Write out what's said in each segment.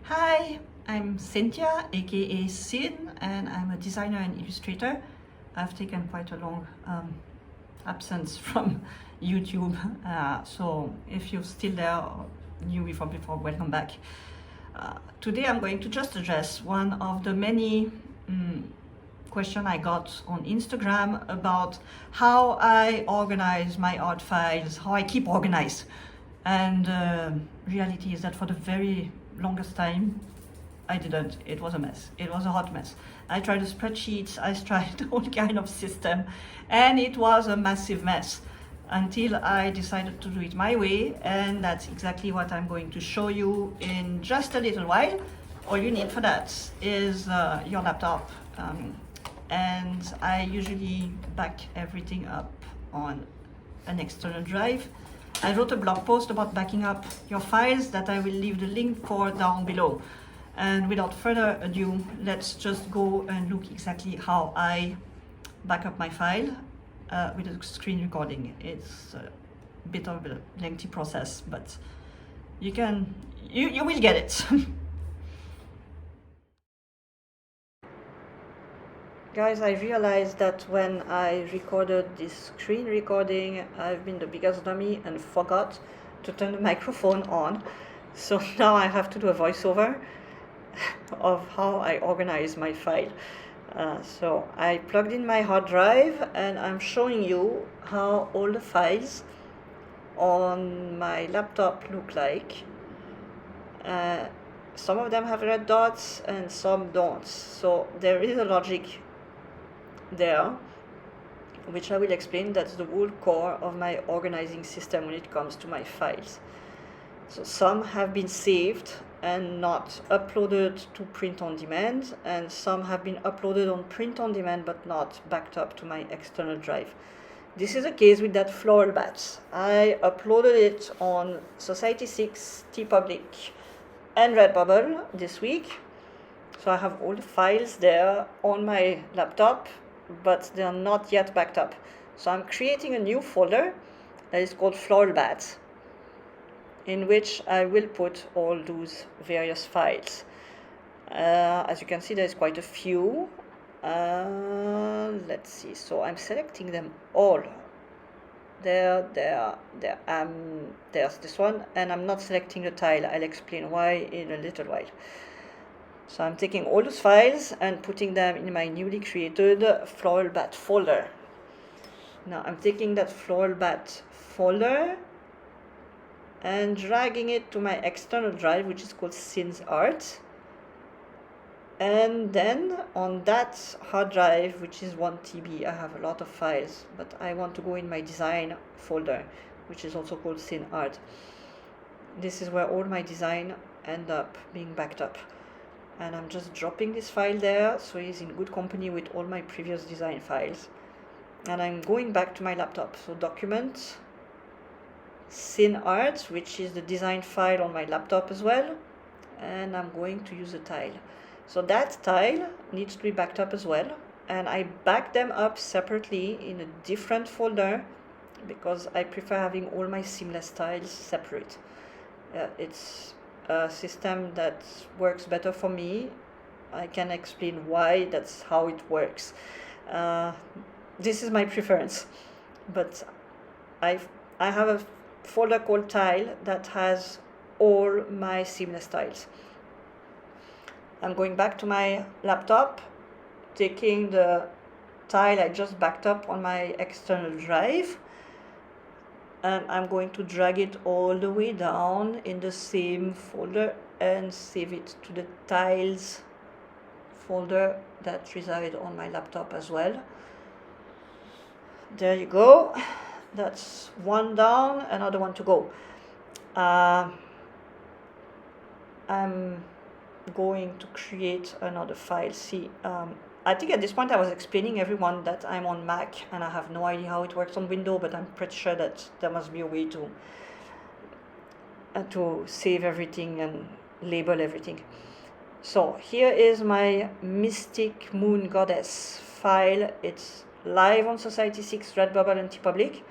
Hi, I'm Cynthia, aka Sin, and I'm a designer and illustrator. I've taken quite a long absence from YouTube, so if you're still there or knew me from before, welcome back. Today I'm going to just address one of the many questions I got on Instagram about how I organize my art files, how I keep organized. And reality is that for the very longest time, I didn't. It was a mess. It was a hot mess. I tried the spreadsheets, I tried all kind of system, and it was a massive mess until I decided to do it my way, and that's exactly what I'm going to show you in just a little while. All you need for that is your laptop, and I usually back everything up on an external drive. I wrote a blog post about backing up your files that I will leave the link for down below. And without further ado, let's just go and look exactly how I back up my file with a screen recording. It's a bit of a lengthy process, but you will get it. Guys, I realized that when I recorded this screen recording, I've been the biggest dummy and forgot to turn the microphone on. So now I have to do a voiceover of how I organize my file. So I plugged in my hard drive and I'm showing you how all the files on my laptop look like. Some of them have red dots and some don't. So there is a logic there, which I will explain. That's the whole core of my organizing system when it comes to my files. So some have been saved and not uploaded to print on demand, and some have been uploaded on print on demand but not backed up to my external drive. This is the case with that floral bat. I uploaded it on Society6, TeePublic, and Redbubble this week. So I have all the files there on my laptop, but they are not yet backed up. So I'm creating a new folder that is called Floral Bat, in which I will put all those various files. As you can see, there's quite a few. Let's see. So I'm selecting them all. There's this one, and I'm not selecting the tile. I'll explain why in a little while. So I'm taking all those files and putting them in my newly created Floral Bat folder. Now I'm taking that Floral Bat folder and dragging it to my external drive, which is called Sin's Art. And then on that hard drive, which is 1 TB, I have a lot of files, but I want to go in my design folder, which is also called Sin Art. This is where all my design end up being backed up. And I'm just dropping this file there, so it's in good company with all my previous design files. And I'm going back to my laptop. So document, Sin Art, which is the design file on my laptop as well. And I'm going to use a tile. So that tile needs to be backed up as well. And I back them up separately in a different folder because I prefer having all my seamless tiles separate. It's a system that works better for me. I can explain why that's how it works. This is my preference, but I have a folder called tile that has all my seamless tiles. I'm going back to my laptop, taking the tile I just backed up on my external drive, and I'm going to drag it all the way down in the same folder and save it to the tiles folder that reside on my laptop as well. There you go. That's one down, another one to go. I'm going to create another file. See, I think at this point I was explaining everyone that I'm on Mac and I have no idea how it works on Windows, but I'm pretty sure that there must be a way to save everything and label everything. So here is my Mystic Moon Goddess file. It's live on Society6, Redbubble, and TeePublic,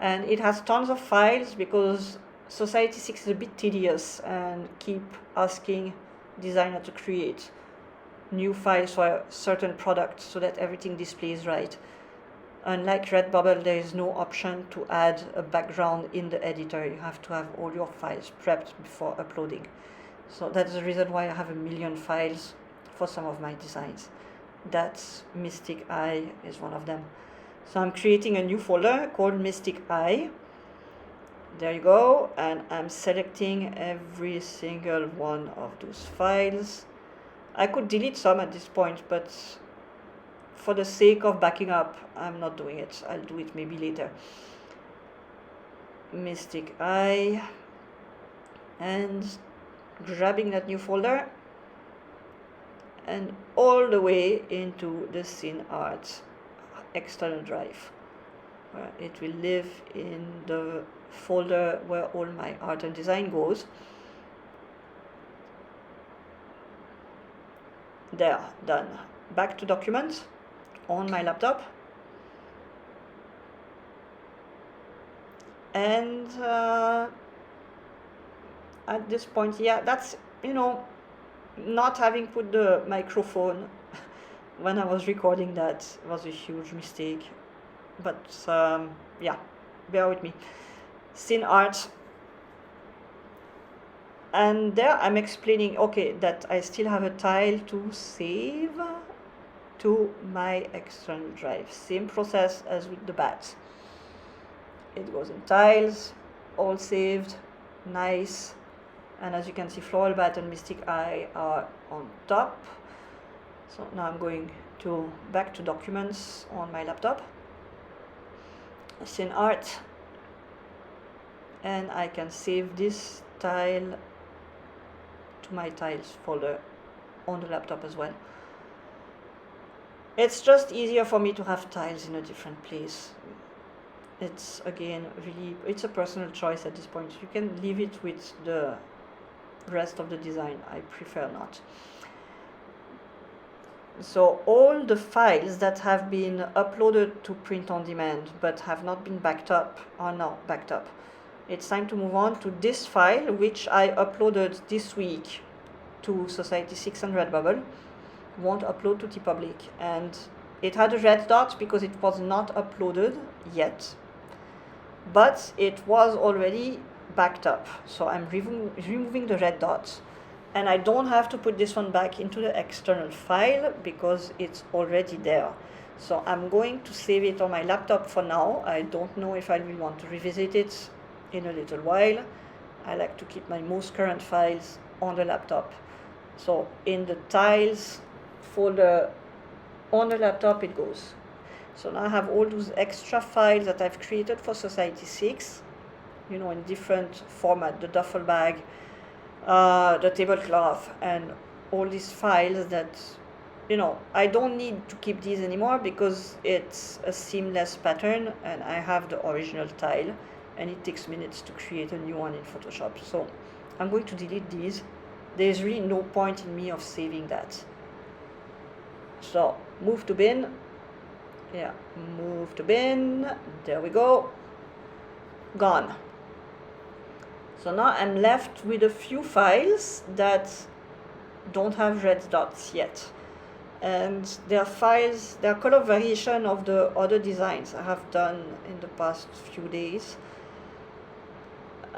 and it has tons of files because Society6 is a bit tedious and keep asking designer to create new files for a certain product so that everything displays right. Unlike Redbubble, there is no option to add a background in the editor. You have to have all your files prepped before uploading. So that's the reason why I have a million files for some of my designs. That's Mystic Eye is one of them. So I'm creating a new folder called Mystic Eye. There you go, and I'm selecting every single one of those files. I could delete some at this point, but for the sake of backing up, I'm not doing it. I'll do it maybe later. Mystic Eye, and grabbing that new folder and all the way into the Scene Art external drive, where it will live in the folder where all my art and design goes. There, done. Back to Documents on my laptop, and at this point, yeah, that's, not having put the microphone when I was recording that was a huge mistake, but yeah, bear with me. Scene Art, and there I'm explaining, okay, that I still have a tile to save to my external drive. Same process as with the bat. It goes in tiles, all saved, nice. And as you can see, Floral Bat and Mystic Eye are on top. So now I'm going to back to Documents on my laptop, Scene Art, and I can save this tile to my tiles folder on the laptop as well. It's just easier for me to have tiles in a different place. It's, again, really, it's a personal choice at this point. You can leave it with the rest of the design. I prefer not. So all the files that have been uploaded to print on demand but have not been backed up are now backed up. It's time to move on to this file, which I uploaded this week to Society 6 and Redbubble. Won't upload to TeePublic, and it had a red dot because it was not uploaded yet, but it was already backed up. So I'm removing the red dots, and I don't have to put this one back into the external file because it's already there. So I'm going to save it on my laptop for now. I don't know if I will want to revisit it in a little while. I like to keep my most current files on the laptop. So in the tiles folder on the laptop it goes. So now I have all those extra files that I've created for Society 6, in different format, the duffel bag, the tablecloth, and all these files that, I don't need to keep these anymore because it's a seamless pattern and I have the original tile, and it takes minutes to create a new one in Photoshop. So I'm going to delete these. There's really no point in me of saving that. So move to bin. Yeah, move to bin. There we go. Gone. So now I'm left with a few files that don't have red dots yet. And they're files, they're color variation of the other designs I have done in the past few days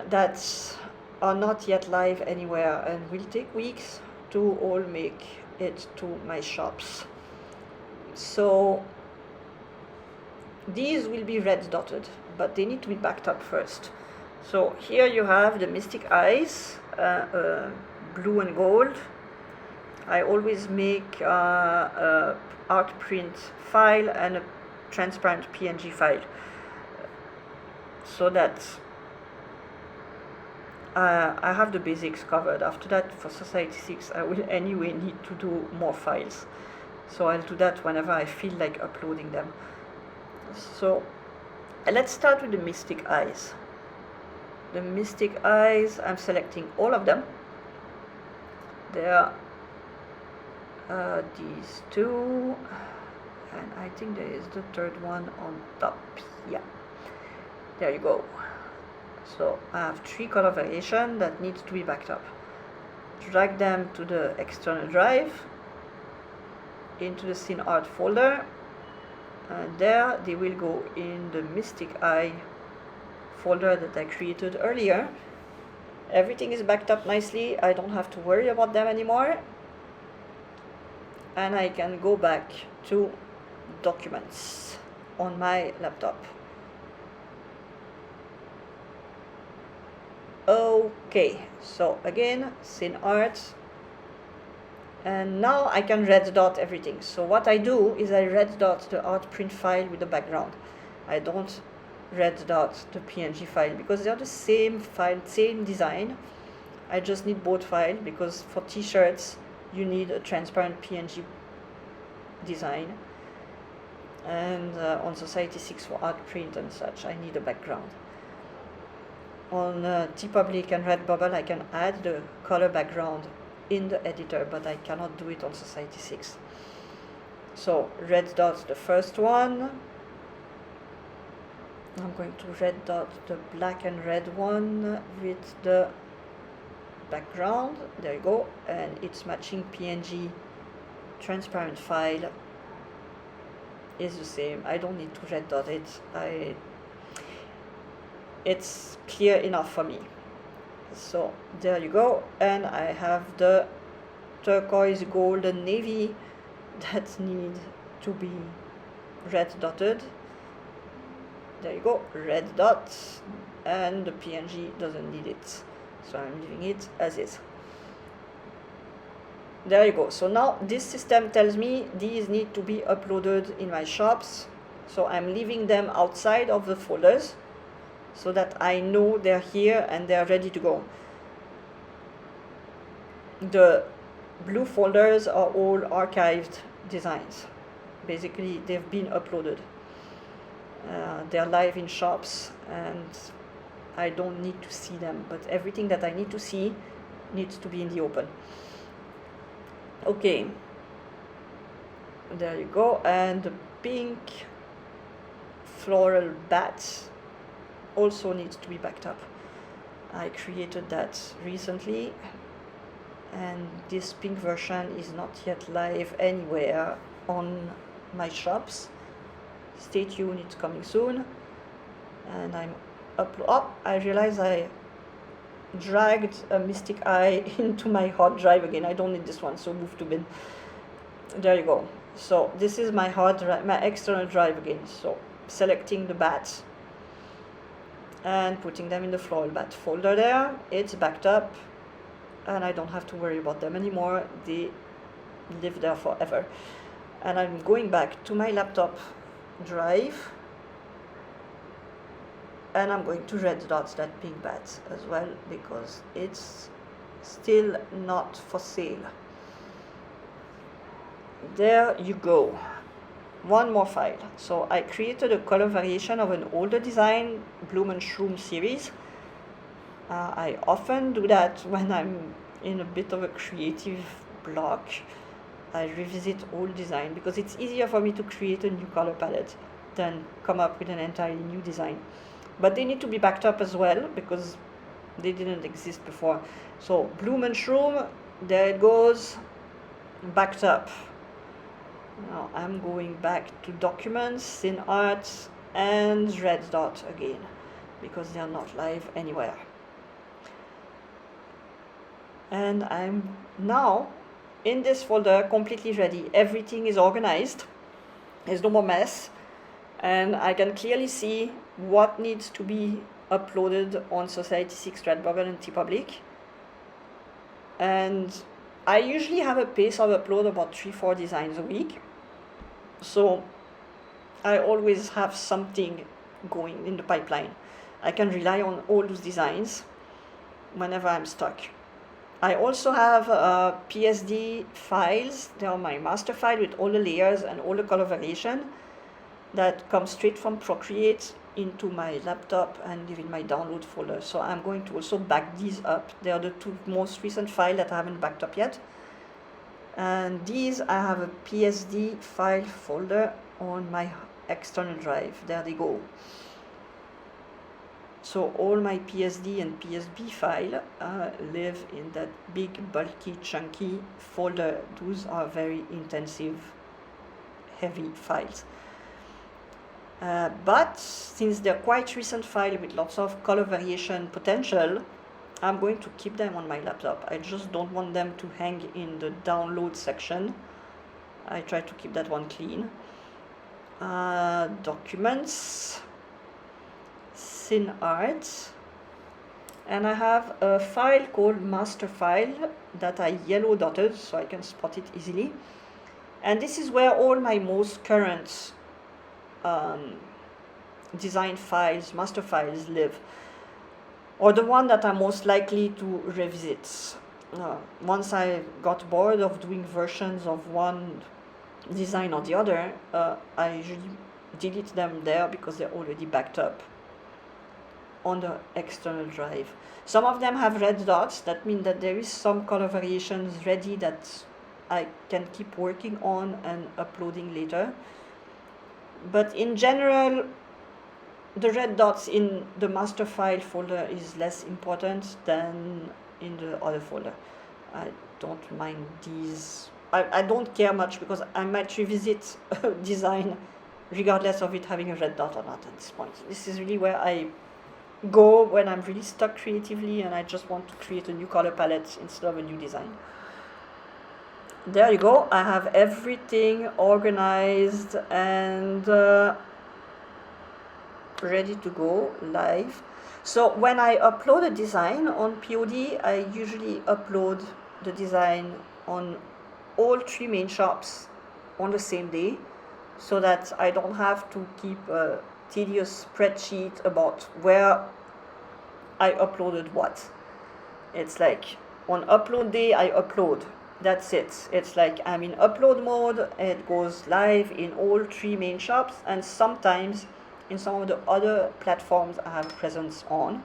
that are not yet live anywhere and will take weeks to all make it to my shops. So these will be red dotted, but they need to be backed up first. So here you have the Mystic Eyes, blue and gold. I always make a art print file and a transparent PNG file, so that I have the basics covered. After that, for Society 6, I will anyway need to do more files. So I'll do that whenever I feel like uploading them. So let's start with the Mystic Eyes. The Mystic Eyes, I'm selecting all of them. There are these two, and I think there is the third one on top. Yeah, there you go. So I have 3 color variation that needs to be backed up. drag them to the external drive, into the scene art folder, and there they will go in the Mystic Eye folder that I created earlier. Everything is backed up nicely, I don't have to worry about them anymore, and I can go back to documents on my laptop. Okay, so again, scene art, and now I can red dot everything. So what I do is I red dot the art print file with the background. I don't red dot the PNG file because they're the same file, same design. I just need both files because for t-shirts you need a transparent PNG design, and on Society 6 for art print and such I need a background. On TeePublic and Redbubble I can add the color background in the editor, but I cannot do it on Society 6. So red dot the first one. I'm going to red dot the black and red one with the background. There you go, and it's matching PNG transparent file is the same. I don't need to red dot it. It's clear enough for me. So there you go, and I have the turquoise, gold and navy that need to be red dotted. There you go, red dot, and the PNG doesn't need it, so I'm leaving it as is. There you go. So now this system tells me these need to be uploaded in my shops, so I'm leaving them outside of the folders so that I know they're here and they're ready to go. The blue folders are all archived designs. Basically they've been uploaded. They're live in shops and I don't need to see them, but everything that I need to see needs to be in the open. Okay, there you go, and the pink floral bat also needs to be backed up. I created that recently, and this pink version is not yet live anywhere on my shops. Stay tuned, it's coming soon. And I'm I realize I dragged a Mystic Eye into my hard drive again. I don't need this one, so move to bin. There you go. So this is my hard drive, my external drive again. So selecting the bats and putting them in the floral bat folder there. It's backed up and I don't have to worry about them anymore. They live there forever. And I'm going back to my laptop drive and I'm going to red dot that pink bat as well because it's still not for sale. There you go. One more file. So I created a color variation of an older design, Blumenschroom series. I often do that when I'm in a bit of a creative block. I revisit old design because it's easier for me to create a new color palette than come up with an entirely new design. But they need to be backed up as well because they didn't exist before. So Blumenschroom, there it goes, backed up. Now I'm going back to documents, scene art, and red dot again because they are not live anywhere. And I'm now in this folder completely ready. Everything is organized. There's no more mess. And I can clearly see what needs to be uploaded on Society 6, Redbubble and TeePublic. And I usually have a pace of upload about 3-4 designs a week. So I always have something going in the pipeline. I can rely on all those designs whenever I'm stuck. I also have PSD files. They are my master file with all the layers and all the color variation that come straight from Procreate into my laptop and live in my download folder. So I'm going to also back these up. They are the two most recent files that I haven't backed up yet. And these I have a PSD file folder on my external drive. There they go. So all my PSD and PSB file live in that big, bulky, chunky folder. Those are very intensive, heavy files. But since they're quite recent files with lots of color variation potential, I'm going to keep them on my laptop. I just don't want them to hang in the download section. I try to keep that one clean. Documents, SynArt, and I have a file called master file that I yellow dotted so I can spot it easily. And this is where all my most current design files, master files live, or the one that I'm most likely to revisit. Once I got bored of doing versions of one design or the other, I usually delete them there because they're already backed up on the external drive. Some of them have red dots. That means that there is some color variations ready that I can keep working on and uploading later. But in general, the red dots in the master file folder is less important than in the other folder. I don't mind these. I don't care much because I might revisit design regardless of it having a red dot or not at this point. This is really where I go when I'm really stuck creatively and I just want to create a new color palette instead of a new design. There you go. I have everything organized and ready to go live. So when I upload a design on POD, I usually upload the design on all 3 main shops on the same day, so that I don't have to keep a tedious spreadsheet about where I uploaded what. It's like on upload day I upload. That's it. It's like I'm in upload mode. It goes live in all 3 main shops, and sometimes in some of the other platforms I have presence on.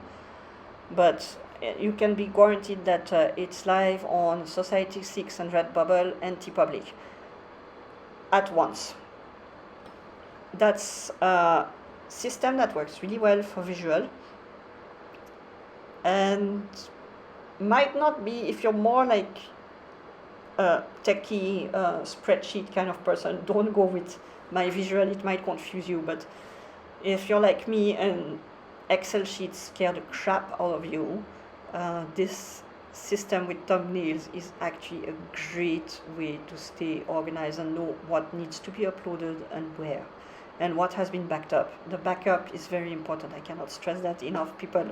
But you can be guaranteed that it's live on Society6 and Redbubble and TeePublic at once. That's a system that works really well for visual and might not be, if you're more like a techie spreadsheet kind of person, don't go with my visual, it might confuse you. But if you're like me and Excel sheets scare the crap out of you, this system with thumbnails is actually a great way to stay organized and know what needs to be uploaded and where, and what has been backed up. The backup is very important. I cannot stress that enough. People,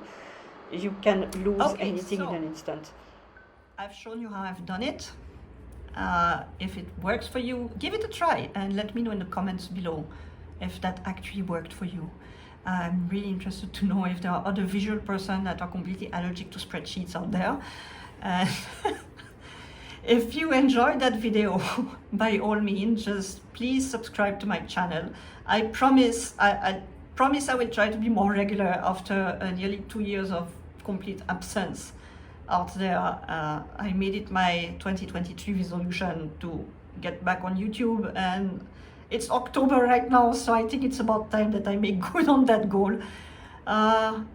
you can lose anything in an instant. I've shown you how I've done it. If it works for you, give it a try and let me know in the comments below if that actually worked for you. I'm really interested to know if there are other visual persons that are completely allergic to spreadsheets out there. If you enjoyed that video, by all means, just please subscribe to my channel. I promise I will try to be more regular after nearly 2 years of complete absence out there. I made it my 2023 resolution to get back on YouTube, and it's October right now, so I think it's about time that I make good on that goal. Bye!